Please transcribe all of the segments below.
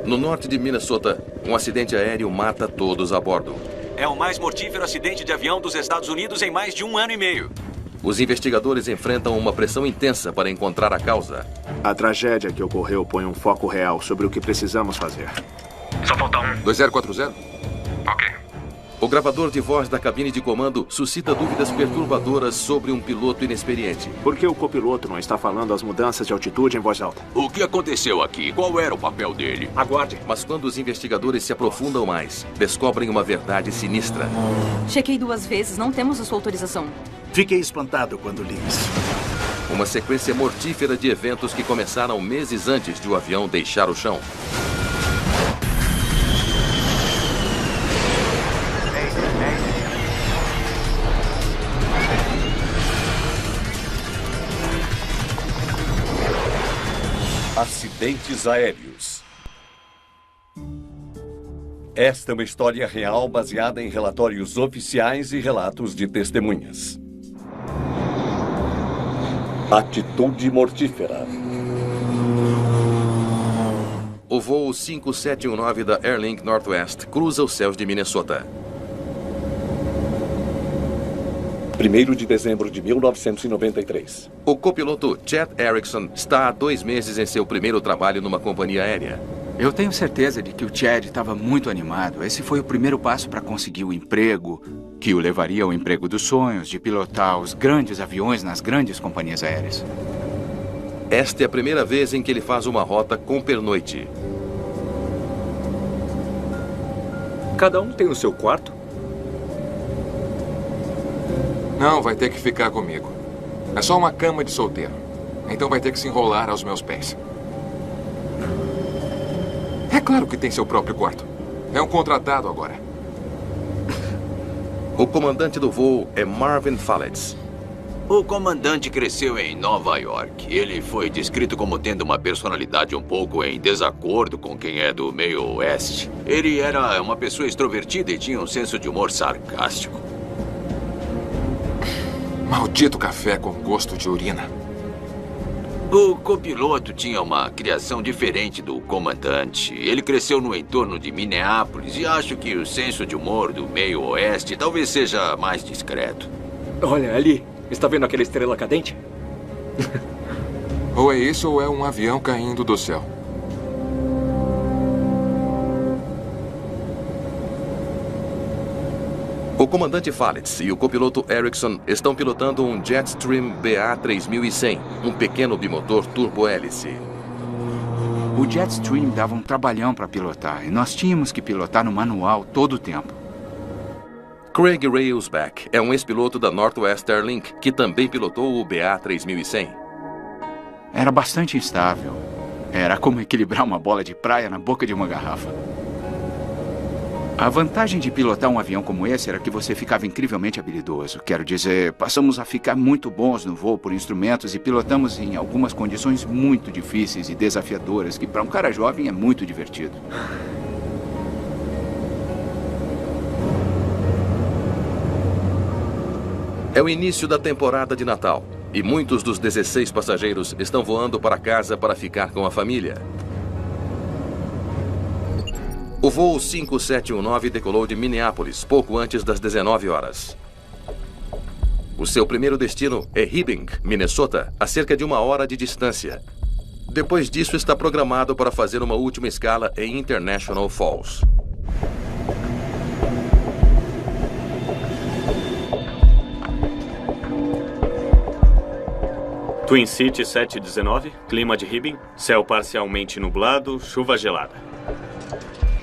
No norte de Minnesota, um acidente aéreo mata todos a bordo. É o mais mortífero acidente de avião dos Estados Unidos em mais de 1 ano e meio. Os investigadores enfrentam uma pressão intensa para encontrar a causa. A tragédia que ocorreu põe um foco real sobre o que precisamos fazer. Só falta um. 2040? Ok. O gravador de voz da cabine de comando suscita dúvidas perturbadoras sobre um piloto inexperiente. Por que o copiloto não está falando as mudanças de altitude em voz alta? O que aconteceu aqui? Qual era o papel dele? Aguarde. Mas quando os investigadores se aprofundam mais, descobrem uma verdade sinistra. Chequei 2 vezes, não temos a sua autorização. Fiquei espantado quando li isso. Uma sequência mortífera de eventos que começaram meses antes de o avião deixar o chão. Acidentes aéreos. Esta é uma história real baseada em relatórios oficiais e relatos de testemunhas. Atitude mortífera. O voo 5719 da Airlink Northwest cruza os céus de Minnesota. 1º de dezembro de 1993. O copiloto Chet Erickson está há 2 meses em seu primeiro trabalho numa companhia aérea. Eu tenho certeza de que o Chad estava muito animado. Esse foi o primeiro passo para conseguir o emprego que o levaria ao emprego dos sonhos, de pilotar os grandes aviões nas grandes companhias aéreas. Esta é a primeira vez em que ele faz uma rota com pernoite. Cada um tem o seu quarto? Não, vai ter que ficar comigo. É só uma cama de solteiro. Então vai ter que se enrolar aos meus pés. É claro que tem seu próprio quarto. É um contratado agora. O comandante do voo é Marvin Falletz. O comandante cresceu em Nova York. Ele foi descrito como tendo uma personalidade um pouco em desacordo com quem é do meio oeste. Ele era uma pessoa extrovertida e tinha um senso de humor sarcástico. Maldito café com gosto de urina. O copiloto tinha uma criação diferente do comandante. Ele cresceu no entorno de Minneapolis e acho que o senso de humor do meio oeste talvez seja mais discreto. Olha, ali. Está vendo aquela estrela cadente? Ou é isso ou é um avião caindo do céu. O comandante Falletz e o copiloto Erickson estão pilotando um Jetstream BA3100, um pequeno bimotor turbo-hélice. O Jetstream dava um trabalhão para pilotar e nós tínhamos que pilotar no manual todo o tempo. Craig Railsback é um ex-piloto da Northwest Airlink que também pilotou o BA3100. Era bastante instável. Era como equilibrar uma bola de praia na boca de uma garrafa. A vantagem de pilotar um avião como esse era que você ficava incrivelmente habilidoso. Quero dizer, passamos a ficar muito bons no voo por instrumentos e pilotamos em algumas condições muito difíceis e desafiadoras, que para um cara jovem é muito divertido. É o início da temporada de Natal e muitos dos 16 passageiros estão voando para casa para ficar com a família. O voo 5719 decolou de Minneapolis pouco antes das 19 horas. O seu primeiro destino é Hibbing, Minnesota, a cerca de 1 hora de distância. Depois disso, está programado para fazer uma última escala em International Falls. Twin City 719, clima de Hibbing, céu parcialmente nublado, chuva gelada.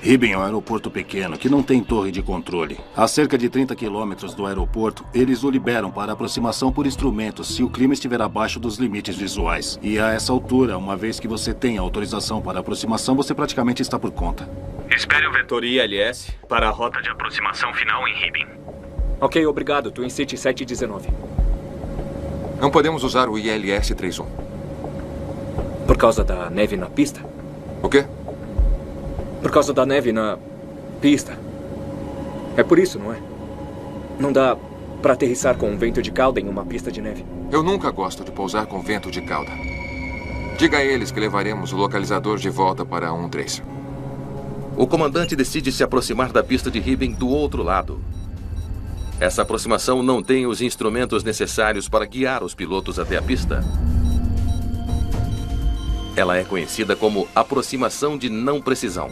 Hibbing é um aeroporto pequeno que não tem torre de controle. A cerca de 30 quilômetros do aeroporto, eles o liberam para aproximação por instrumentos se o clima estiver abaixo dos limites visuais. E a essa altura, uma vez que você tem autorização para aproximação, você praticamente está por conta. Espere o vetor ILS para a rota de aproximação final em Hibbing. Ok, obrigado, Twin City 719. Não podemos usar o ILS 31. Por causa da neve na pista? O quê? Por causa da neve na pista. É por isso, não é? Não dá para aterrissar com um vento de cauda em uma pista de neve. Eu nunca gosto de pousar com vento de cauda. Diga a eles que levaremos o localizador de volta para 13. O comandante decide se aproximar da pista de Hibbing do outro lado. Essa aproximação não tem os instrumentos necessários para guiar os pilotos até a pista. Ela é conhecida como aproximação de não precisão.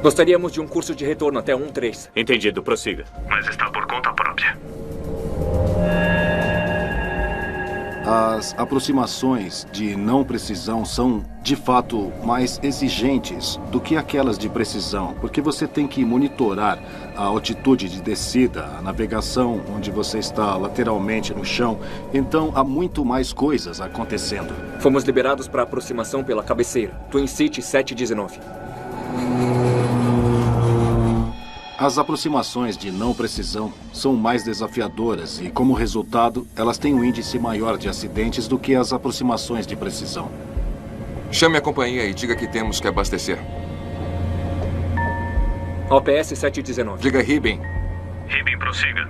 Gostaríamos de um curso de retorno até 1-3. Entendido, prossiga. Mas está por conta própria. As aproximações de não precisão são, de fato, mais exigentes do que aquelas de precisão, porque você tem que monitorar a altitude de descida, a navegação onde você está lateralmente no chão. Então, há muito mais coisas acontecendo. Fomos liberados para aproximação pela cabeceira, Twin City 719. As aproximações de não precisão são mais desafiadoras e, como resultado, elas têm um índice maior de acidentes do que as aproximações de precisão. Chame a companhia e diga que temos que abastecer. OPS 719. Diga Hibbing. Hibbing, prossiga.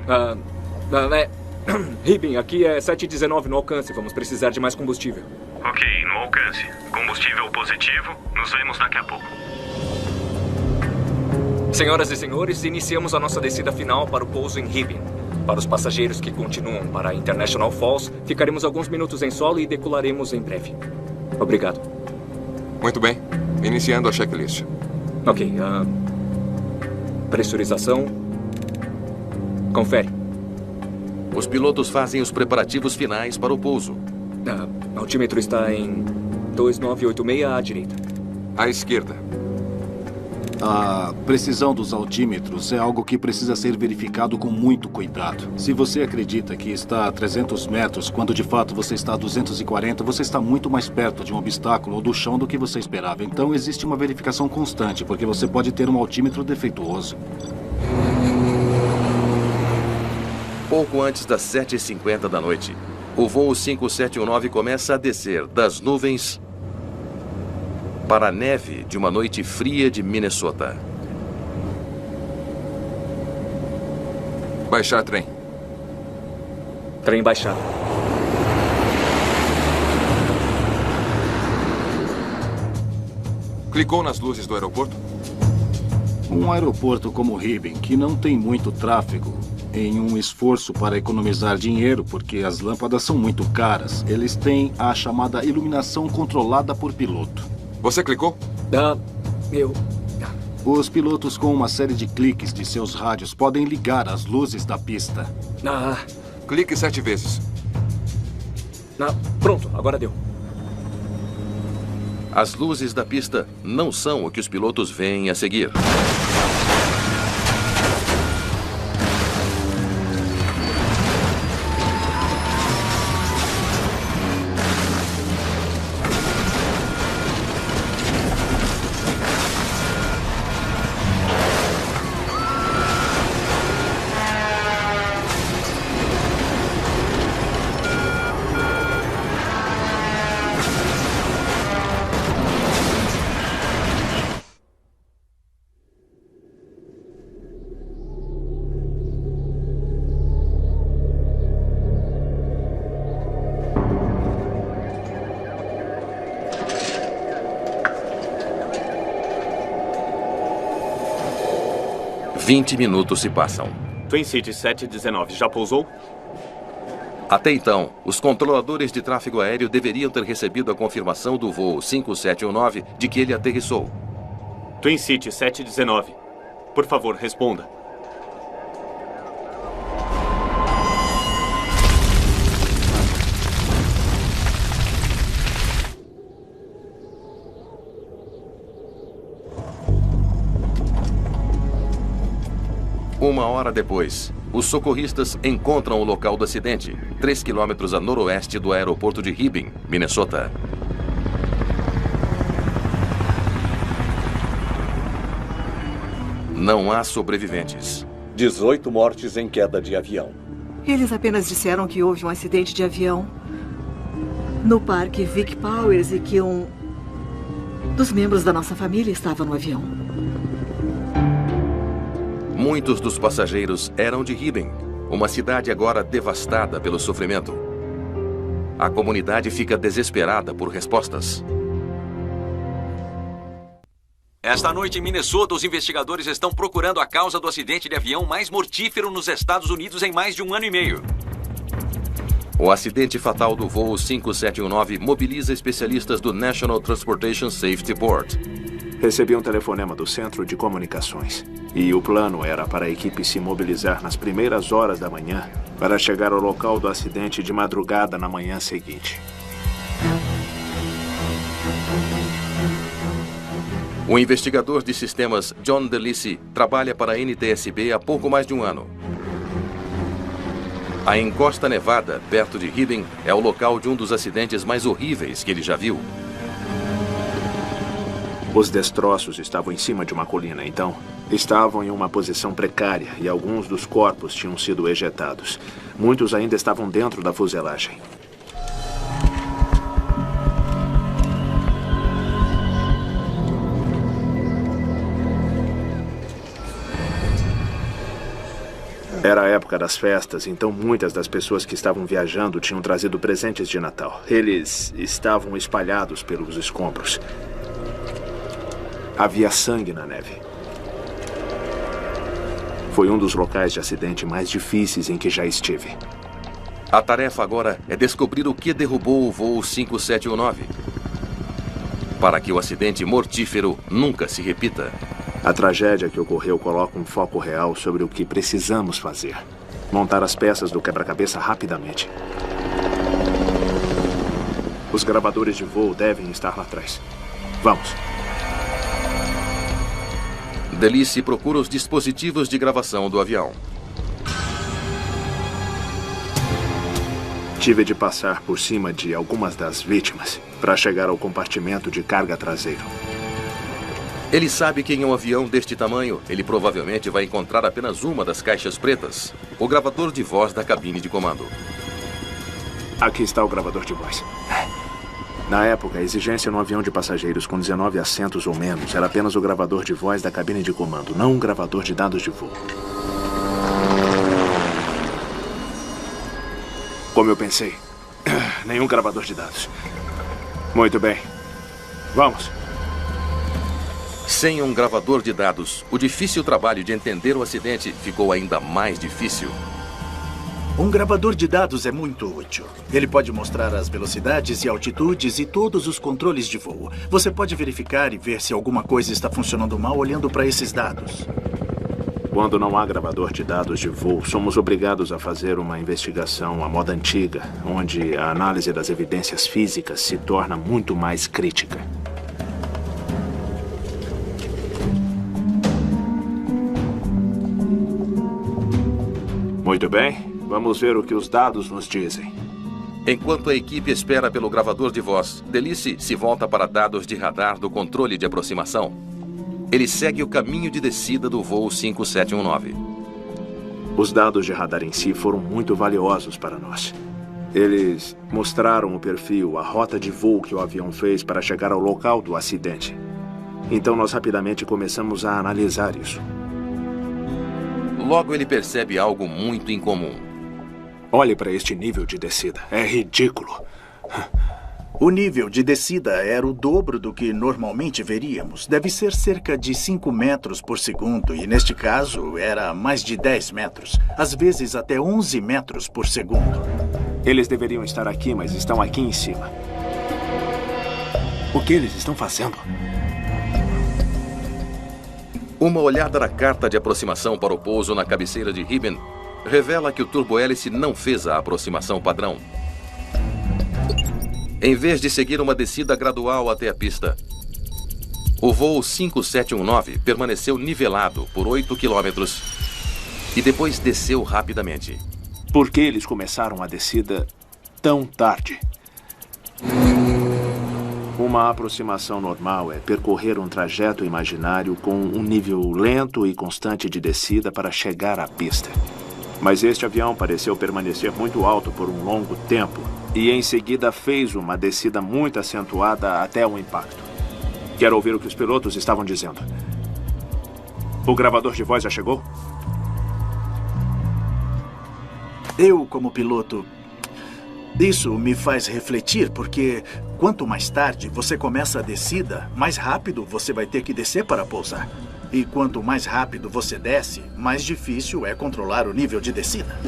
Hibbing, aqui é 719 no alcance. Vamos precisar de mais combustível. Ok, no alcance. Combustível positivo. Nos vemos daqui a pouco. Senhoras e senhores, iniciamos a nossa descida final para o pouso em Hibbing. Para os passageiros que continuam para International Falls, ficaremos alguns minutos em solo e decolaremos em breve. Obrigado. Muito bem. Iniciando a checklist. Ok. Pressurização. Confere. Os pilotos fazem os preparativos finais para o pouso. Altímetro está em 2986 à direita. À esquerda. A precisão dos altímetros é algo que precisa ser verificado com muito cuidado. Se você acredita que está a 300 metros, quando de fato você está a 240, você está muito mais perto de um obstáculo ou do chão do que você esperava. Então existe uma verificação constante, porque você pode ter um altímetro defeituoso. Pouco antes das 7h50 da noite, o voo 5719 começa a descer das nuvens para a neve de uma noite fria de Minnesota. Baixar trem. Trem baixado. Clicou nas luzes do aeroporto? Um aeroporto como Hibbing, que não tem muito tráfego, em um esforço para economizar dinheiro, porque as lâmpadas são muito caras, eles têm a chamada iluminação controlada por piloto. Você clicou? Os pilotos, com uma série de cliques de seus rádios, podem ligar as luzes da pista. Clique 7 vezes. Pronto, agora deu. As luzes da pista não são o que os pilotos veem a seguir. Vinte minutos se passam. Twin City 719 já pousou? Até então, os controladores de tráfego aéreo deveriam ter recebido a confirmação do voo 5719 de que ele aterrissou. Twin City 719. Por favor, responda. Uma hora depois, os socorristas encontram o local do acidente, 3 quilômetros a noroeste do aeroporto de Hibbing, Minnesota. Não há sobreviventes. 18 mortes em queda de avião. Eles apenas disseram que houve um acidente de avião no parque Vic Powers e que um dos membros da nossa família estava no avião. Muitos dos passageiros eram de Hibbing, uma cidade agora devastada pelo sofrimento. A comunidade fica desesperada por respostas. Esta noite em Minnesota, os investigadores estão procurando a causa do acidente de avião mais mortífero nos Estados Unidos em mais de 1 ano e meio. O acidente fatal do voo 5719 mobiliza especialistas do National Transportation Safety Board. Recebi um telefonema do Centro de Comunicações. E o plano era para a equipe se mobilizar nas primeiras horas da manhã para chegar ao local do acidente de madrugada na manhã seguinte. O investigador de sistemas John DeLisi trabalha para a NTSB há pouco mais de 1 ano. A encosta nevada, perto de Hibbing, é o local de um dos acidentes mais horríveis que ele já viu. Os destroços estavam em cima de uma colina, então estavam em uma posição precária e alguns dos corpos tinham sido ejetados. Muitos ainda estavam dentro da fuselagem. Era a época das festas, então muitas das pessoas que estavam viajando tinham trazido presentes de Natal. Eles estavam espalhados pelos escombros. Havia sangue na neve. Foi um dos locais de acidente mais difíceis em que já estive. A tarefa agora é descobrir o que derrubou o voo 5719, para que o acidente mortífero nunca se repita. A tragédia que ocorreu coloca um foco real sobre o que precisamos fazer. Montar as peças do quebra-cabeça rapidamente. Os gravadores de voo devem estar lá atrás. Vamos. DeLisi procura os dispositivos de gravação do avião. Tive de passar por cima de algumas das vítimas para chegar ao compartimento de carga traseiro. Ele sabe que em um avião deste tamanho, ele provavelmente vai encontrar apenas uma das caixas pretas, o gravador de voz da cabine de comando. Aqui está o gravador de voz. Na época, a exigência no avião de passageiros com 19 assentos ou menos era apenas o gravador de voz da cabine de comando, não um gravador de dados de voo. Como eu pensei, nenhum gravador de dados. Muito bem. Vamos. Sem um gravador de dados, o difícil trabalho de entender o acidente ficou ainda mais difícil. Um gravador de dados é muito útil. Ele pode mostrar as velocidades e altitudes e todos os controles de voo. Você pode verificar e ver se alguma coisa está funcionando mal olhando para esses dados. Quando não há gravador de dados de voo, somos obrigados a fazer uma investigação à moda antiga, onde a análise das evidências físicas se torna muito mais crítica. Muito bem. Vamos ver o que os dados nos dizem. Enquanto a equipe espera pelo gravador de voz, DeLisi se volta para dados de radar do controle de aproximação. Ele segue o caminho de descida do voo 5719. Os dados de radar em si foram muito valiosos para nós. Eles mostraram o perfil, a rota de voo que o avião fez para chegar ao local do acidente. Então nós rapidamente começamos a analisar isso. Logo ele percebe algo muito incomum. Olhe para este nível de descida. É ridículo. O nível de descida era o dobro do que normalmente veríamos. Deve ser cerca de 5 metros por segundo e, neste caso, era mais de 10 metros. Às vezes, até 11 metros por segundo. Eles deveriam estar aqui, mas estão aqui em cima. O que eles estão fazendo? Uma olhada na carta de aproximação para o pouso na cabeceira de Hibbing revela que o turbohélice não fez a aproximação padrão. Em vez de seguir uma descida gradual até a pista, o voo 5719 permaneceu nivelado por 8 quilômetros e depois desceu rapidamente. Por que eles começaram a descida tão tarde? Uma aproximação normal é percorrer um trajeto imaginário com um nível lento e constante de descida para chegar à pista. Mas este avião pareceu permanecer muito alto por um longo tempo e em seguida fez uma descida muito acentuada até o impacto. Quero ouvir o que os pilotos estavam dizendo. O gravador de voz já chegou? Eu, como piloto, Isso me faz refletir, porque quanto mais tarde você começa a descida, mais rápido você vai ter que descer para pousar. E quanto mais rápido você desce, mais difícil é controlar o nível de descida.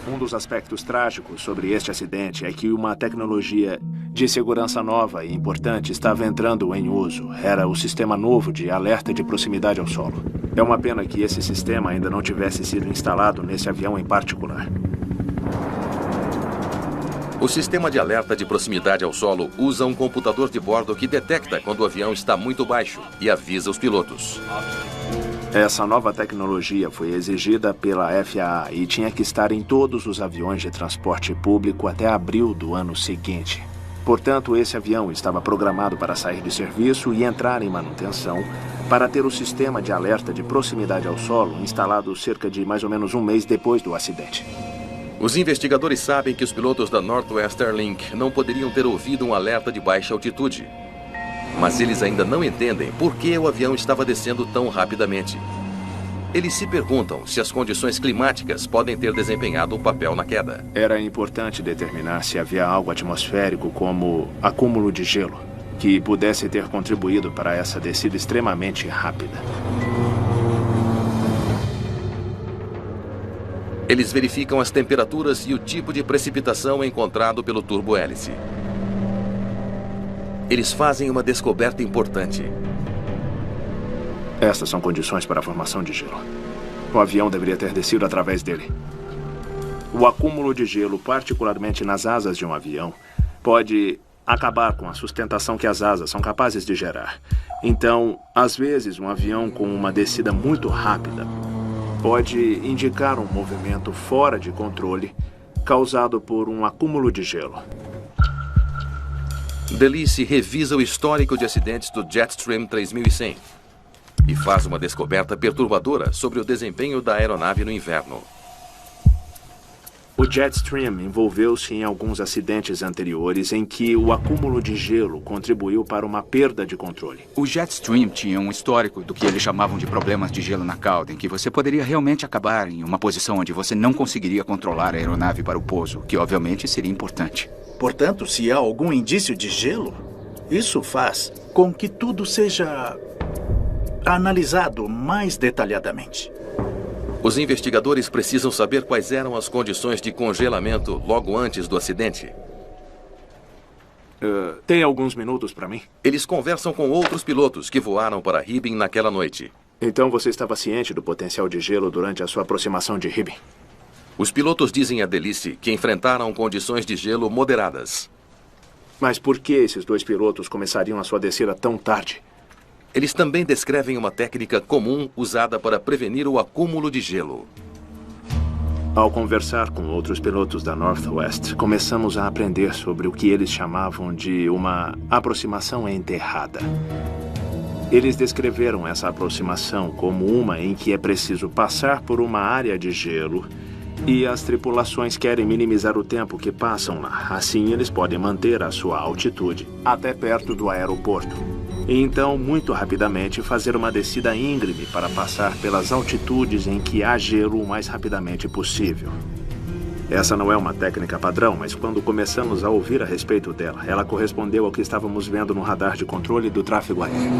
Um dos aspectos trágicos sobre este acidente é que uma tecnologia de segurança nova e importante estava entrando em uso. Era o sistema novo de alerta de proximidade ao solo. É uma pena que esse sistema ainda não tivesse sido instalado nesse avião em particular. O sistema de alerta de proximidade ao solo usa um computador de bordo que detecta quando o avião está muito baixo e avisa os pilotos. Essa nova tecnologia foi exigida pela FAA e tinha que estar em todos os aviões de transporte público até abril do ano seguinte. Portanto, esse avião estava programado para sair de serviço e entrar em manutenção para ter o sistema de alerta de proximidade ao solo instalado cerca de mais ou menos um mês depois do acidente. Os investigadores sabem que os pilotos da Northwest Airlink não poderiam ter ouvido um alerta de baixa altitude. Mas eles ainda não entendem por que o avião estava descendo tão rapidamente. Eles se perguntam se as condições climáticas podem ter desempenhado um papel na queda. Era importante determinar se havia algo atmosférico como acúmulo de gelo que pudesse ter contribuído para essa descida extremamente rápida. Eles verificam as temperaturas e o tipo de precipitação encontrado pelo turbo-hélice. Eles fazem uma descoberta importante. Estas são condições para a formação de gelo. O avião deveria ter descido através dele. O acúmulo de gelo, particularmente nas asas de um avião, pode acabar com a sustentação que as asas são capazes de gerar. Então, às vezes, um avião com uma descida muito rápida pode indicar um movimento fora de controle causado por um acúmulo de gelo. DeLisi revisa o histórico de acidentes do Jetstream 3100 e faz uma descoberta perturbadora sobre o desempenho da aeronave no inverno. O Jetstream envolveu-se em alguns acidentes anteriores em que o acúmulo de gelo contribuiu para uma perda de controle. O Jetstream tinha um histórico do que eles chamavam de problemas de gelo na cauda, em que você poderia realmente acabar em uma posição onde você não conseguiria controlar a aeronave para o pouso, que obviamente seria importante. Portanto, se há algum indício de gelo, isso faz com que tudo seja analisado mais detalhadamente. Os investigadores precisam saber quais eram as condições de congelamento logo antes do acidente. Tem alguns minutos para mim? Eles conversam com outros pilotos que voaram para Hibbing naquela noite. Então você estava ciente do potencial de gelo durante a sua aproximação de Hibbing? Os pilotos dizem a DeLisi que enfrentaram condições de gelo moderadas. Mas por que esses dois pilotos começariam a sua descida tão tarde? Eles também descrevem uma técnica comum usada para prevenir o acúmulo de gelo. Ao conversar com outros pilotos da Northwest, começamos a aprender sobre o que eles chamavam de uma aproximação enterrada. Eles descreveram essa aproximação como uma em que é preciso passar por uma área de gelo e as tripulações querem minimizar o tempo que passam lá. Assim, eles podem manter a sua altitude até perto do aeroporto. E então, muito rapidamente, fazer uma descida íngreme para passar pelas altitudes em que há gelo o mais rapidamente possível. Essa não é uma técnica padrão, mas quando começamos a ouvir a respeito dela, ela correspondeu ao que estávamos vendo no radar de controle do tráfego aéreo.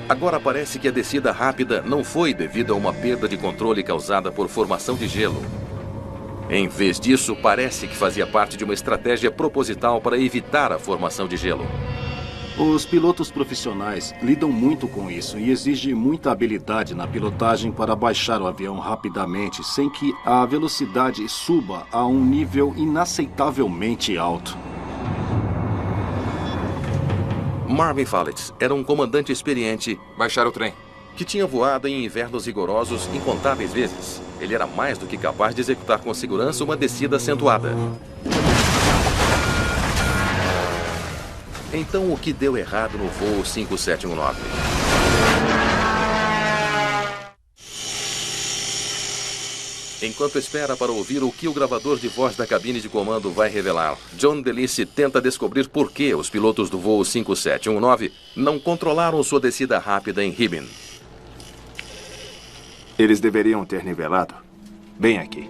Agora parece que a descida rápida não foi devido a uma perda de controle causada por formação de gelo. Em vez disso, parece que fazia parte de uma estratégia proposital para evitar a formação de gelo. Os pilotos profissionais lidam muito com isso e exige muita habilidade na pilotagem para baixar o avião rapidamente sem que a velocidade suba a um nível inaceitavelmente alto. Marvin Falletts era um comandante experiente. Baixar o trem. Que tinha voado em invernos rigorosos incontáveis vezes. Ele era mais do que capaz de executar com segurança uma descida acentuada. Então, o que deu errado no voo 5719? Enquanto espera para ouvir o que o gravador de voz da cabine de comando vai revelar, John DeLisi tenta descobrir por que os pilotos do voo 5719 não controlaram sua descida rápida em Hibbing. Eles deveriam ter nivelado bem aqui.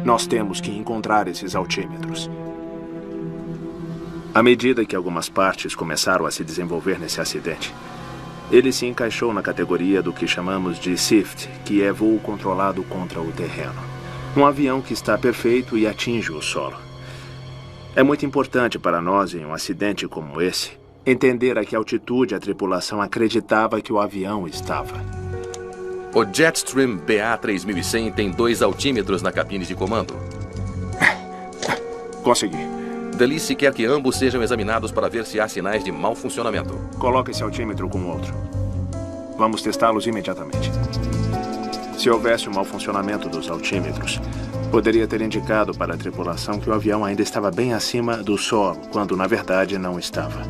Nós temos que encontrar esses altímetros. À medida que algumas partes começaram a se desenvolver nesse acidente, ele se encaixou na categoria do que chamamos de SIFT, que é voo controlado contra o terreno. Um avião que está perfeito e atinge o solo. É muito importante para nós, em um acidente como esse, entender a que altitude a tripulação acreditava que o avião estava. O Jetstream BA-3100 tem 2 altímetros na cabine de comando. Consegui. Delice quer que ambos sejam examinados para ver se há sinais de mau funcionamento. Coloque esse altímetro com o outro. Vamos testá-los imediatamente. Se houvesse um mau funcionamento dos altímetros, poderia ter indicado para a tripulação que o avião ainda estava bem acima do solo, quando na verdade não estava.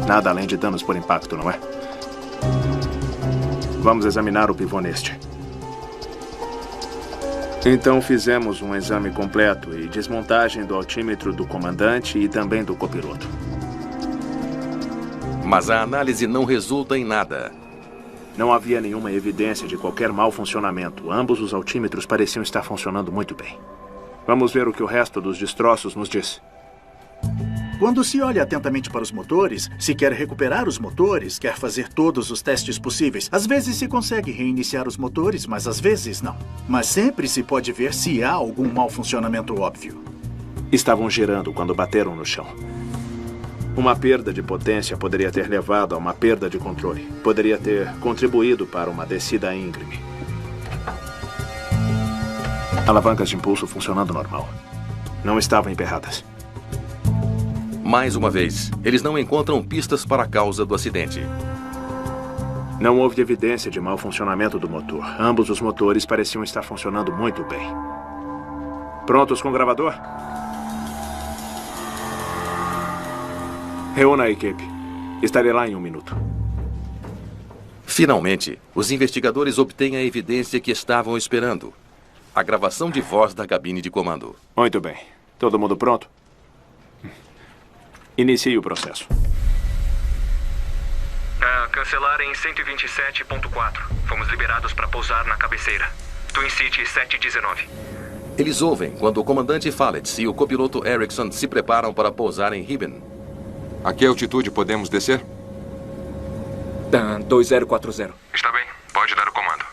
Nada além de danos por impacto, não é? Vamos examinar o pivô neste. Então fizemos um exame completo e desmontagem do altímetro do comandante e também do copiloto. Mas a análise não resulta em nada. Não havia nenhuma evidência de qualquer mau funcionamento. Ambos os altímetros pareciam estar funcionando muito bem. Vamos ver o que o resto dos destroços nos diz. Quando se olha atentamente para os motores, se quer recuperar os motores, quer fazer todos os testes possíveis. Às vezes se consegue reiniciar os motores, mas às vezes não. Mas sempre se pode ver se há algum mau funcionamento óbvio. Estavam girando quando bateram no chão. Uma perda de potência poderia ter levado a uma perda de controle. Poderia ter contribuído para uma descida íngreme. Alavancas de impulso funcionando normal. Não estavam emperradas. Mais uma vez, eles não encontram pistas para a causa do acidente. Não houve evidência de mau funcionamento do motor. Ambos os motores pareciam estar funcionando muito bem. Prontos com o gravador? Reúna a equipe. Estarei lá em 1 minuto. Finalmente, os investigadores obtêm a evidência que estavam esperando. A gravação de voz da cabine de comando. Muito bem. Todo mundo pronto? Inicie o processo. Cancelar em 127.4. Fomos liberados para pousar na cabeceira. Twin City 719. Eles ouvem quando o comandante Fallett e o copiloto Erickson se preparam para pousar em Hibbing. A que altitude podemos descer? 2040. Está bem, pode dar o comando.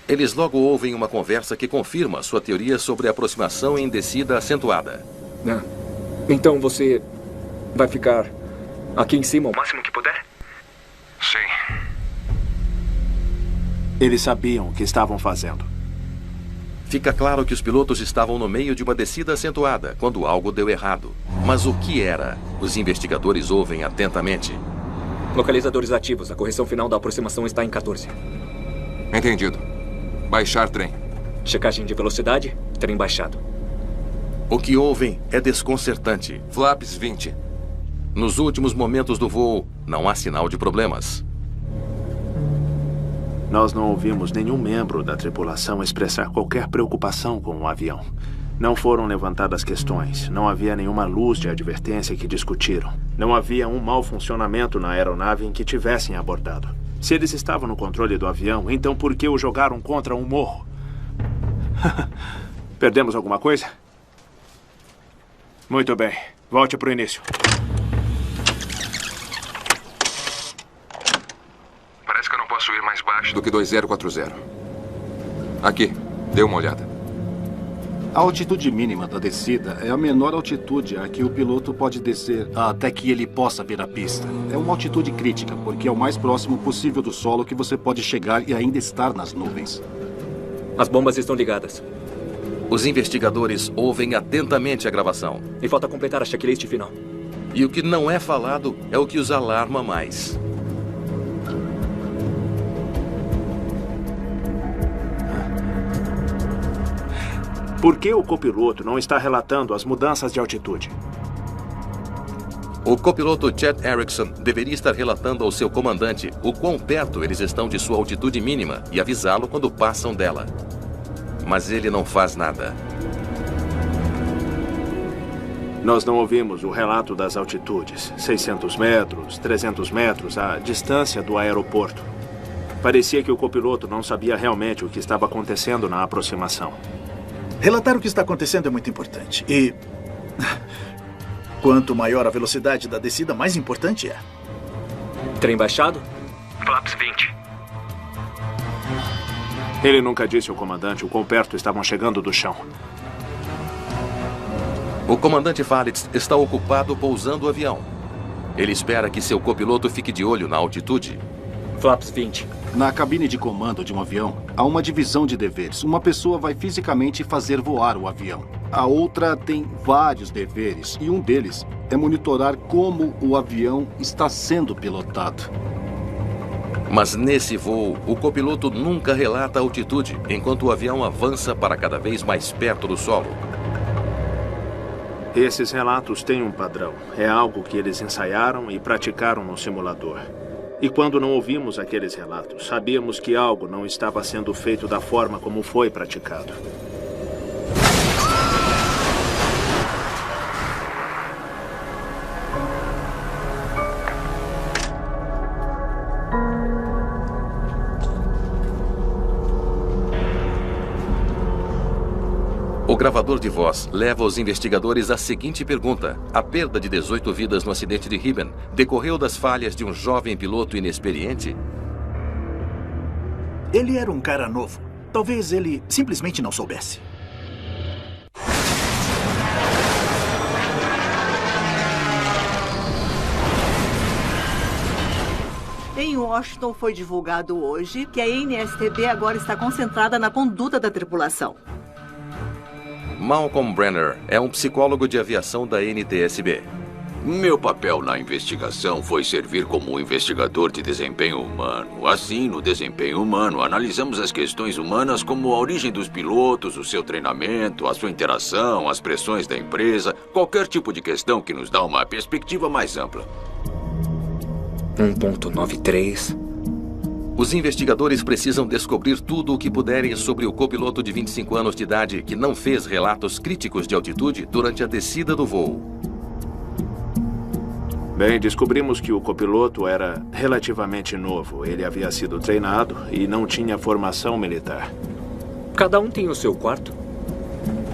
Eles logo ouvem uma conversa que confirma sua teoria sobre aproximação em descida acentuada. Então você vai ficar aqui em cima O máximo que puder? Sim. Eles sabiam o que estavam fazendo. Fica claro que os pilotos estavam no meio de uma descida acentuada quando algo deu errado. Mas o que era? Os investigadores ouvem atentamente. Localizadores ativos. A correção final da aproximação está em 14. Entendido. Baixar trem. Checagem de velocidade. Trem baixado. O que ouvem é desconcertante. Flaps 20. Nos últimos momentos do voo, não há sinal de problemas. Nós não ouvimos nenhum membro da tripulação expressar qualquer preocupação com o avião. Não foram levantadas questões. Não havia nenhuma luz de advertência que discutiram. Não havia um mau funcionamento na aeronave em que tivessem abordado. Se eles estavam no controle do avião, então por que o jogaram contra um morro? Perdemos alguma coisa? Muito bem. Volte para o início. Parece que eu não posso ir mais baixo do que 2040. Aqui, dê uma olhada. A altitude mínima da descida é a menor altitude a que o piloto pode descer até que ele possa ver a pista. É uma altitude crítica, porque é o mais próximo possível do solo que você pode chegar e ainda estar nas nuvens. As bombas estão ligadas. Os investigadores ouvem atentamente a gravação. E falta completar a checklist final. E o que não é falado é o que os alarma mais. Por que o copiloto não está relatando as mudanças de altitude? O copiloto Chet Erickson deveria estar relatando ao seu comandante o quão perto eles estão de sua altitude mínima e avisá-lo quando passam dela. Mas ele não faz nada. Nós não ouvimos o relato das altitudes. 600 metros, 300 metros, a distância do aeroporto. Parecia que o copiloto não sabia realmente o que estava acontecendo na aproximação. Relatar o que está acontecendo é muito importante. E quanto maior a velocidade da descida, mais importante é. Trem baixado? Flaps 20. Ele nunca disse ao comandante o quão perto estavam chegando do chão. O comandante Falitz está ocupado pousando o avião. Ele espera que seu copiloto fique de olho na altitude. Flaps 20. Na cabine de comando de um avião, há uma divisão de deveres. Uma pessoa vai fisicamente fazer voar o avião. A outra tem vários deveres, e um deles é monitorar como o avião está sendo pilotado. Mas nesse voo, o copiloto nunca relata a altitude, enquanto o avião avança para cada vez mais perto do solo. Esses relatos têm um padrão. É algo que eles ensaiaram e praticaram no simulador. E quando não ouvimos aqueles relatos, sabíamos que algo não estava sendo feito da forma como foi praticado. O gravador de voz leva os investigadores à seguinte pergunta. A perda de 18 vidas no acidente de Hiben decorreu das falhas de um jovem piloto inexperiente? Ele era um cara novo. Talvez ele simplesmente não soubesse. Em Washington foi divulgado hoje que a NSTB agora está concentrada na conduta da tripulação. Malcolm Brenner é um psicólogo de aviação da NTSB. Meu papel na investigação foi servir como investigador de desempenho humano. Assim, no desempenho humano, analisamos as questões humanas como a origem dos pilotos, o seu treinamento, a sua interação, as pressões da empresa, qualquer tipo de questão que nos dá uma perspectiva mais ampla. 1.93. Os investigadores precisam descobrir tudo o que puderem sobre o copiloto de 25 anos de idade que não fez relatos críticos de altitude durante a descida do voo. Bem, descobrimos que o copiloto era relativamente novo. Ele havia sido treinado e não tinha formação militar. Cada um tem o seu quarto?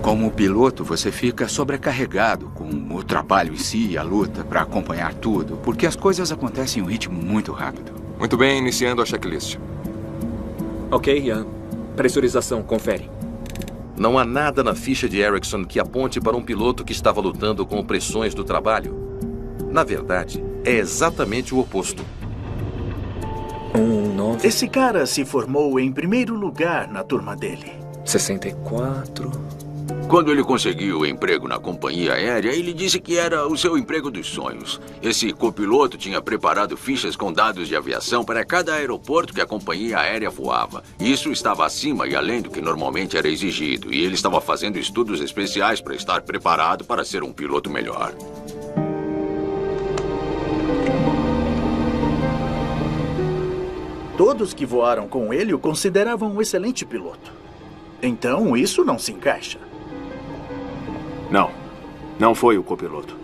Como piloto, você fica sobrecarregado com o trabalho em si e a luta para acompanhar tudo, porque as coisas acontecem em um ritmo muito rápido. Muito bem, iniciando a checklist. Ok, pressurização, confere. Não há nada na ficha de Erickson que aponte para um piloto que estava lutando com pressões do trabalho. Na verdade, é exatamente o oposto. 9. Esse cara se formou em primeiro lugar na turma dele. 64. Quando ele conseguiu o emprego na companhia aérea, ele disse que era o seu emprego dos sonhos. Esse copiloto tinha preparado fichas com dados de aviação para cada aeroporto que a companhia aérea voava. Isso estava acima e além do que normalmente era exigido, e ele estava fazendo estudos especiais para estar preparado para ser um piloto melhor. Todos que voaram com ele o consideravam um excelente piloto. Então, isso não se encaixa. Não foi o copiloto.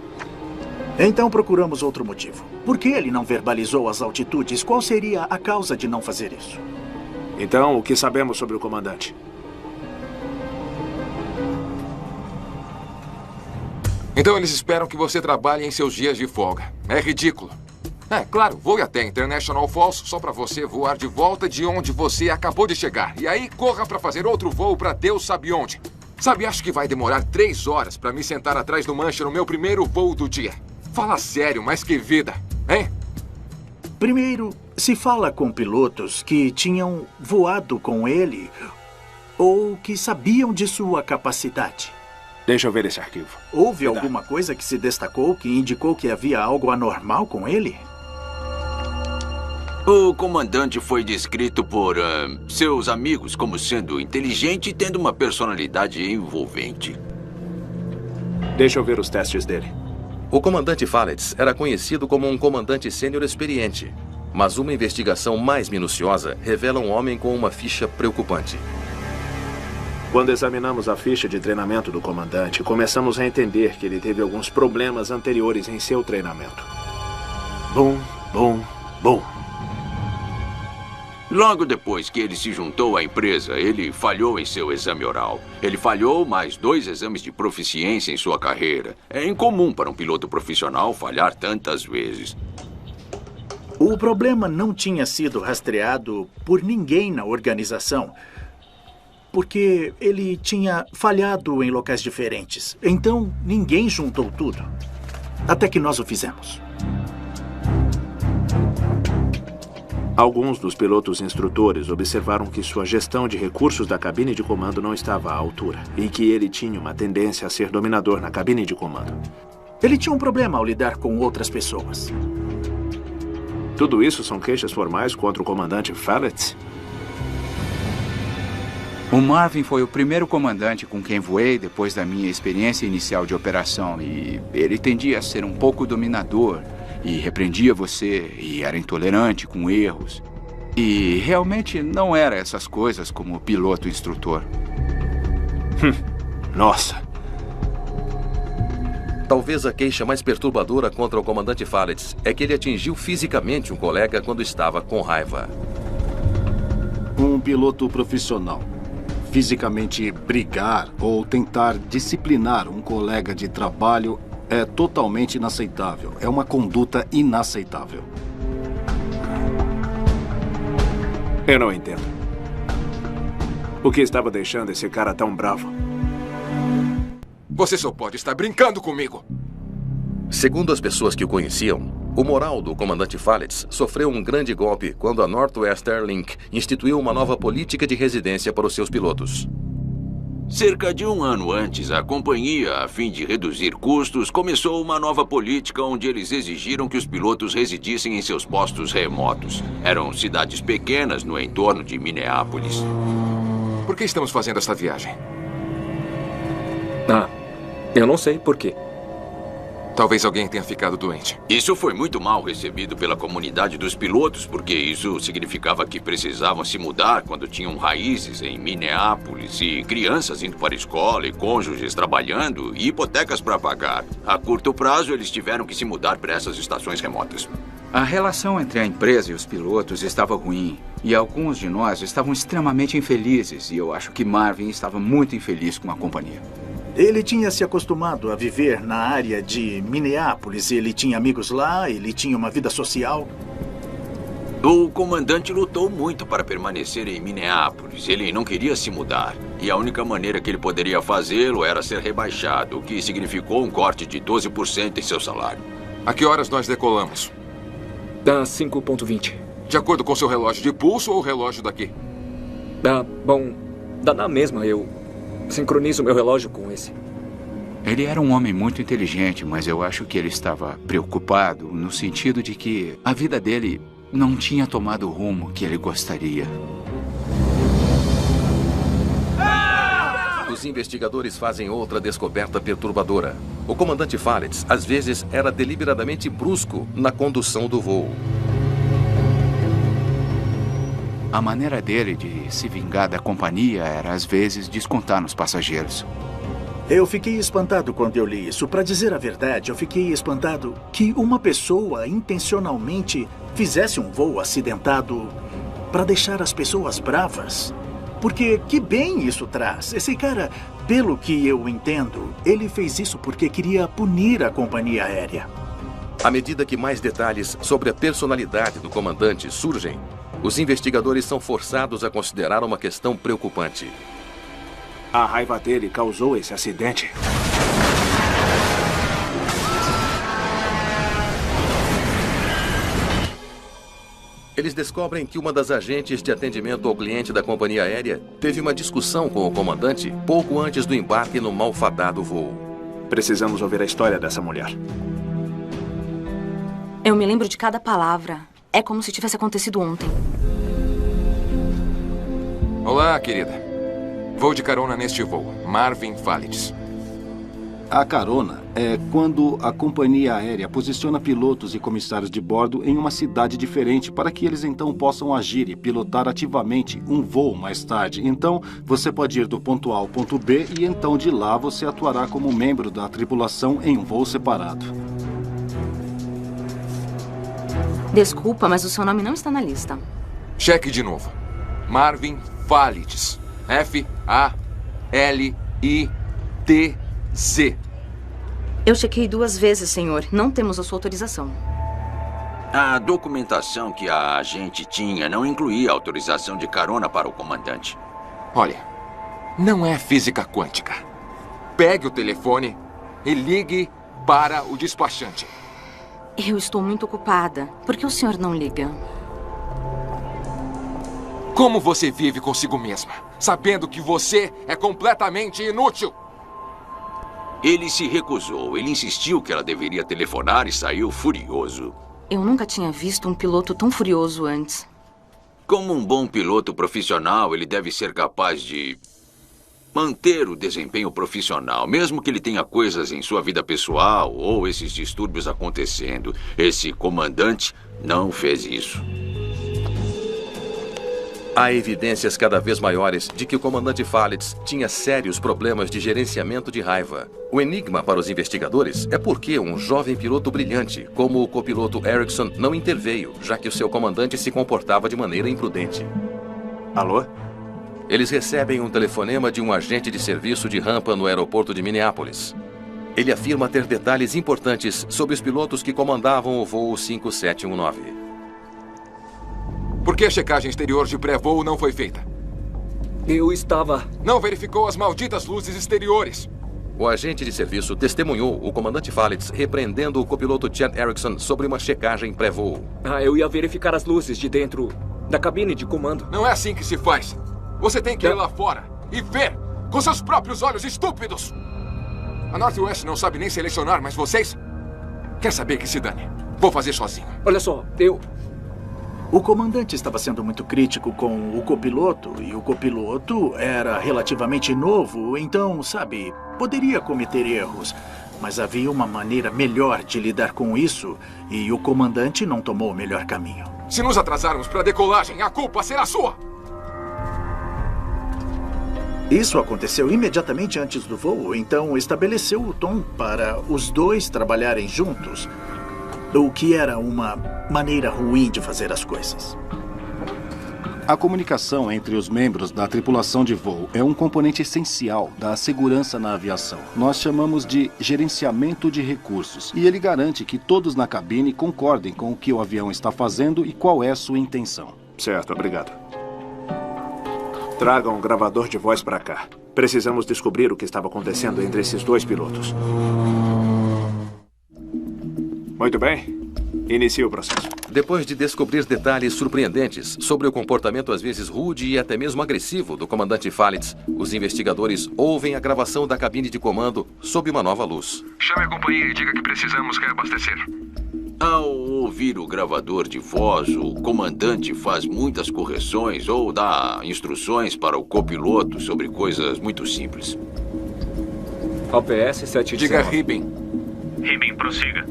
Então procuramos outro motivo. Por que ele não verbalizou as altitudes? Qual seria a causa de não fazer isso? Então, o que sabemos sobre o comandante? Então eles esperam que você trabalhe em seus dias de folga. É ridículo. É, claro, voe até International Falls só para você voar de volta de onde você acabou de chegar. E aí, corra para fazer outro voo para Deus sabe onde. Sabe, acho que vai demorar 3 horas para me sentar atrás do manche no meu primeiro voo do dia. Fala sério, mas que vida, hein? Primeiro, se fala com pilotos que tinham voado com ele ou que sabiam de sua capacidade. Deixa eu ver esse arquivo. Houve alguma coisa que se destacou que indicou que havia algo anormal com ele? O comandante foi descrito por seus amigos como sendo inteligente e tendo uma personalidade envolvente. Deixa eu ver os testes dele. O comandante Falitz era conhecido como um comandante sênior experiente, mas uma investigação mais minuciosa revela um homem com uma ficha preocupante. Quando examinamos a ficha de treinamento do comandante, começamos a entender que ele teve alguns problemas anteriores em seu treinamento. Bum, bum, bum. Logo depois que ele se juntou à empresa, ele falhou em seu exame oral. Ele falhou mais 2 exames de proficiência em sua carreira. É incomum para um piloto profissional falhar tantas vezes. O problema não tinha sido rastreado por ninguém na organização, porque ele tinha falhado em locais diferentes. Então, ninguém juntou tudo. Até que nós o fizemos. Alguns dos pilotos instrutores observaram que sua gestão de recursos da cabine de comando não estava à altura e que ele tinha uma tendência a ser dominador na cabine de comando. Ele tinha um problema ao lidar com outras pessoas. Tudo isso são queixas formais contra o comandante Fallett? O Marvin foi o primeiro comandante com quem voei depois da minha experiência inicial de operação e ele tendia a ser um pouco dominador e repreendia você e era intolerante com erros. E realmente não era essas coisas como piloto instrutor. Nossa. Talvez a queixa mais perturbadora contra o comandante Fallett é que ele atingiu fisicamente um colega quando estava com raiva. Um piloto profissional fisicamente brigar ou tentar disciplinar um colega de trabalho é totalmente inaceitável. É uma conduta inaceitável. Eu não entendo. O que estava deixando esse cara tão bravo? Você só pode estar brincando comigo. Segundo as pessoas que o conheciam, o moral do comandante Fallett sofreu um grande golpe quando a Northwest Airlink instituiu uma nova política de residência para os seus pilotos. Cerca de 1 ano antes, a companhia, a fim de reduzir custos, começou uma nova política onde eles exigiram que os pilotos residissem em seus postos remotos. Eram cidades pequenas no entorno de Minneapolis. Por que estamos fazendo esta viagem? Eu não sei por quê. Talvez alguém tenha ficado doente. Isso foi muito mal recebido pela comunidade dos pilotos, porque isso significava que precisavam se mudar quando tinham raízes em Minneapolis e crianças indo para a escola e cônjuges trabalhando e hipotecas para pagar. A curto prazo, eles tiveram que se mudar para essas estações remotas. A relação entre a empresa e os pilotos estava ruim e alguns de nós estavam extremamente infelizes e eu acho que Marvin estava muito infeliz com a companhia. Ele tinha se acostumado a viver na área de Minneapolis. Ele tinha amigos lá, ele tinha uma vida social. O comandante lutou muito para permanecer em Minneapolis. Ele não queria se mudar. E a única maneira que ele poderia fazê-lo era ser rebaixado, o que significou um corte de 12% em seu salário. A que horas nós decolamos? Dá 5:20. De acordo com seu relógio de pulso ou o relógio daqui? Bom, dá na mesma. Eu sincronizo meu relógio com esse. Ele era um homem muito inteligente, mas eu acho que ele estava preocupado no sentido de que a vida dele não tinha tomado o rumo que ele gostaria. Os investigadores fazem outra descoberta perturbadora. O comandante Fallett, às vezes, era deliberadamente brusco na condução do voo. A maneira dele de se vingar da companhia era, às vezes, descontar nos passageiros. Eu fiquei espantado quando eu li isso. Para dizer a verdade, eu fiquei espantado que uma pessoa intencionalmente fizesse um voo acidentado para deixar as pessoas bravas. Porque que bem isso traz. Esse cara, pelo que eu entendo, ele fez isso porque queria punir a companhia aérea. À medida que mais detalhes sobre a personalidade do comandante surgem, os investigadores são forçados a considerar uma questão preocupante. A raiva dele causou esse acidente. Eles descobrem que uma das agentes de atendimento ao cliente da companhia aérea teve uma discussão com o comandante pouco antes do embarque no malfadado voo. Precisamos ouvir a história dessa mulher. Eu me lembro de cada palavra. É como se tivesse acontecido ontem. Olá, querida. Vou de carona neste voo. Marvin Fallett. A carona é quando a companhia aérea posiciona pilotos e comissários de bordo em uma cidade diferente para que eles então possam agir e pilotar ativamente um voo mais tarde. Então, você pode ir do ponto A ao ponto B e então de lá você atuará como membro da tripulação em um voo separado. Desculpa, mas o seu nome não está na lista. Cheque de novo. Marvin Falitz. F-A-L-I-T-Z. Eu chequei 2 vezes, senhor. Não temos a sua autorização. A documentação que a agente tinha não incluía autorização de carona para o comandante. Olha, não é física quântica. Pegue o telefone e ligue para o despachante. Eu estou muito ocupada. Por que o senhor não liga? Como você vive consigo mesma, sabendo que você é completamente inútil? Ele se recusou. Ele insistiu que ela deveria telefonar e saiu furioso. Eu nunca tinha visto um piloto tão furioso antes. Como um bom piloto profissional, ele deve ser capaz de manter o desempenho profissional, mesmo que ele tenha coisas em sua vida pessoal ou esses distúrbios acontecendo. Esse comandante não fez isso. Há evidências cada vez maiores de que o comandante Falitz tinha sérios problemas de gerenciamento de raiva. O enigma para os investigadores é por que um jovem piloto brilhante, como o copiloto Erickson, não interveio, já que o seu comandante se comportava de maneira imprudente. Alô? Eles recebem um telefonema de um agente de serviço de rampa no aeroporto de Minneapolis. Ele afirma ter detalhes importantes sobre os pilotos que comandavam o voo 5719. Por que a checagem exterior de pré-voo não foi feita? Eu estava... Não verificou as malditas luzes exteriores. O agente de serviço testemunhou o comandante Falitz repreendendo o copiloto Chad Erickson sobre uma checagem pré-voo. Eu ia verificar as luzes de dentro da cabine de comando. Não é assim que se faz. Você tem que ir lá fora e ver com seus próprios olhos estúpidos. A Northwest não sabe nem selecionar, mas vocês... Quer saber que se dane? Vou fazer sozinho. Olha só, O comandante estava sendo muito crítico com o copiloto, e o copiloto era relativamente novo, então, sabe, poderia cometer erros. Mas havia uma maneira melhor de lidar com isso, e o comandante não tomou o melhor caminho. Se nos atrasarmos para a decolagem, a culpa será sua! Isso aconteceu imediatamente antes do voo, então estabeleceu o tom para os dois trabalharem juntos. O que era uma maneira ruim de fazer as coisas. A comunicação entre os membros da tripulação de voo é um componente essencial da segurança na aviação. Nós chamamos de gerenciamento de recursos. E ele garante que todos na cabine concordem com o que o avião está fazendo e qual é sua intenção. Certo, obrigado. Tragam um gravador de voz para cá. Precisamos descobrir o que estava acontecendo entre esses dois pilotos. Muito bem. Inicie o processo. Depois de descobrir detalhes surpreendentes sobre o comportamento às vezes rude e até mesmo agressivo do comandante Falitz, os investigadores ouvem a gravação da cabine de comando sob uma nova luz. Chame a companhia e diga que precisamos reabastecer. Ao ouvir o gravador de voz, o comandante faz muitas correções ou dá instruções para o copiloto sobre coisas muito simples. OPS 719. Diga Ribbing. Ribbing, prossiga.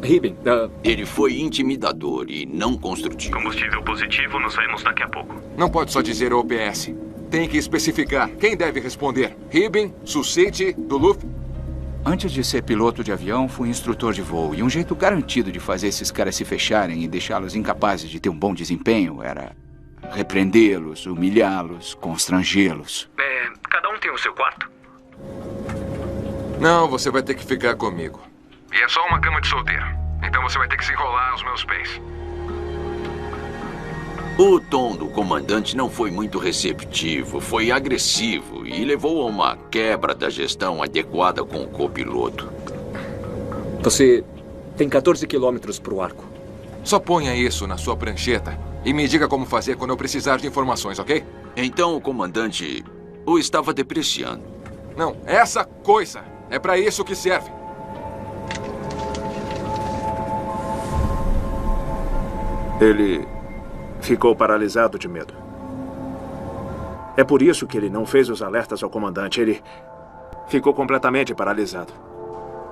Ribbing. Ele foi intimidador e não construtivo. Combustível positivo, nos vemos daqui a pouco. Não pode só dizer OPS. Tem que especificar quem deve responder. Ribbing, Sucite, Duluth. Antes de ser piloto de avião, fui instrutor de voo. E um jeito garantido de fazer esses caras se fecharem e deixá-los incapazes de ter um bom desempenho era repreendê-los, humilhá-los, constrangê-los. Cada um tem o seu quarto? Não, você vai ter que ficar comigo. E é só uma cama de solteiro. Então você vai ter que se enrolar aos meus pés. O tom do comandante não foi muito receptivo, foi agressivo e levou a uma quebra da gestão adequada com o copiloto. Você tem 14 quilômetros para o arco. Só ponha isso na sua prancheta e me diga como fazer quando eu precisar de informações, ok? Então o comandante o estava depreciando. Não, essa coisa é para isso que serve. Ele ficou paralisado de medo. É por isso que ele não fez os alertas ao comandante. Ficou completamente paralisado.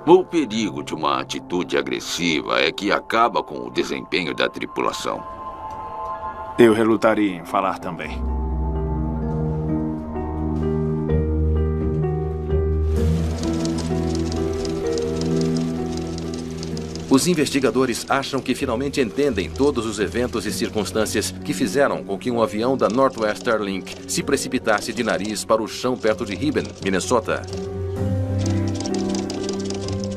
O perigo de uma atitude agressiva é que acaba com o desempenho da tripulação. Eu relutaria em falar também. Os investigadores acham que finalmente entendem todos os eventos e circunstâncias que fizeram com que um avião da Northwest Airlink se precipitasse de nariz para o chão perto de Hibben, Minnesota.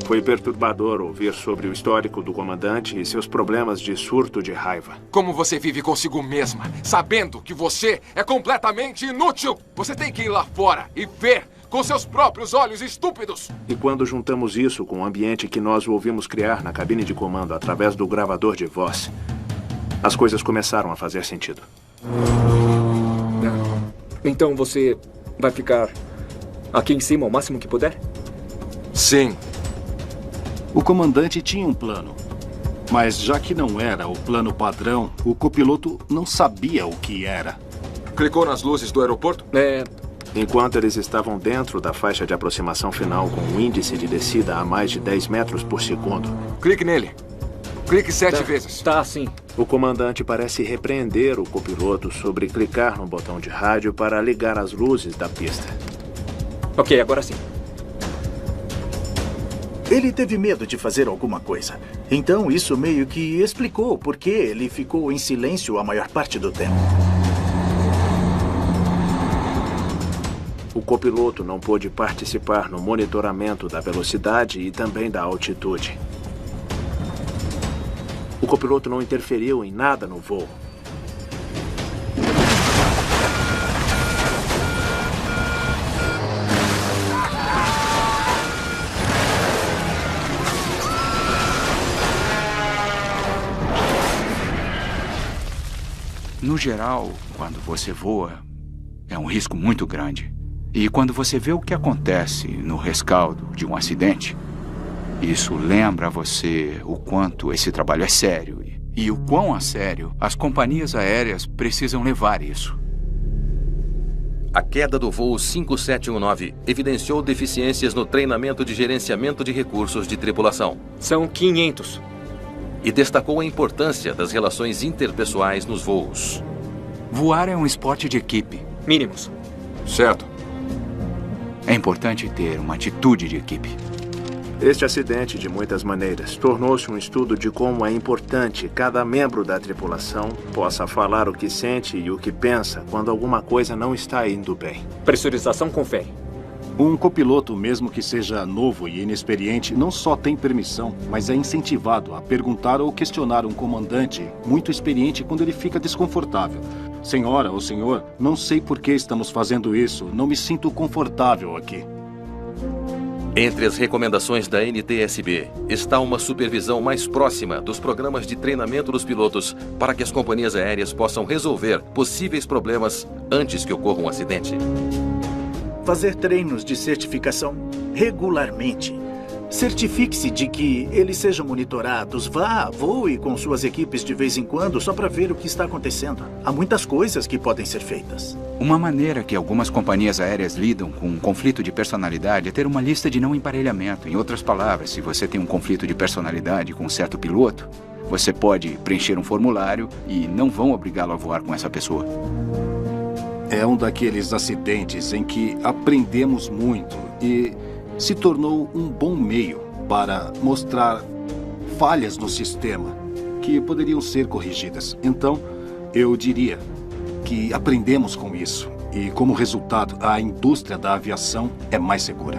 Foi perturbador ouvir sobre o histórico do comandante e seus problemas de surto de raiva. Como você vive consigo mesma, sabendo que você é completamente inútil? Você tem que ir lá fora e ver com seus próprios olhos estúpidos. E quando juntamos isso com o ambiente que nós o ouvimos criar na cabine de comando através do gravador de voz, as coisas começaram a fazer sentido. Então você vai ficar aqui em cima o máximo que puder? Sim. O comandante tinha um plano. Mas já que não era o plano padrão, o copiloto não sabia o que era. Clicou nas luzes do aeroporto? Enquanto eles estavam dentro da faixa de aproximação final com um índice de descida a mais de 10 metros por segundo. Clique nele. Clique 7 vezes. Tá, sim. O comandante parece repreender o copiloto sobre clicar no botão de rádio para ligar as luzes da pista. Ok, agora sim. Ele teve medo de fazer alguma coisa. Então isso meio que explicou por que ele ficou em silêncio a maior parte do tempo. O copiloto não pôde participar no monitoramento da velocidade e também da altitude. O copiloto não interferiu em nada no voo. No geral, quando você voa, é um risco muito grande. E quando você vê o que acontece no rescaldo de um acidente, isso lembra a você o quanto esse trabalho é sério e o quão a sério as companhias aéreas precisam levar isso. A queda do voo 5719 evidenciou deficiências no treinamento de gerenciamento de recursos de tripulação. São 500. E destacou a importância das relações interpessoais nos voos. Voar é um esporte de equipe. Mínimos. Certo. É importante ter uma atitude de equipe. Este acidente, de muitas maneiras, tornou-se um estudo de como é importante cada membro da tripulação possa falar o que sente e o que pensa quando alguma coisa não está indo bem. Pressurização confere. Um copiloto, mesmo que seja novo e inexperiente, não só tem permissão, mas é incentivado a perguntar ou questionar um comandante muito experiente quando ele fica desconfortável. Senhora ou senhor, não sei por que estamos fazendo isso. Não me sinto confortável aqui. Entre as recomendações da NTSB está uma supervisão mais próxima dos programas de treinamento dos pilotos para que as companhias aéreas possam resolver possíveis problemas antes que ocorra um acidente. Fazer treinos de certificação regularmente. Certifique-se de que eles sejam monitorados. Voe com suas equipes de vez em quando só para ver o que está acontecendo. Há muitas coisas que podem ser feitas. Uma maneira que algumas companhias aéreas lidam com um conflito de personalidade é ter uma lista de não emparelhamento. Em outras palavras, se você tem um conflito de personalidade com um certo piloto, você pode preencher um formulário e não vão obrigá-lo a voar com essa pessoa. É um daqueles acidentes em que aprendemos muito e se tornou um bom meio para mostrar falhas no sistema que poderiam ser corrigidas. Então, eu diria que aprendemos com isso e, como resultado, a indústria da aviação é mais segura.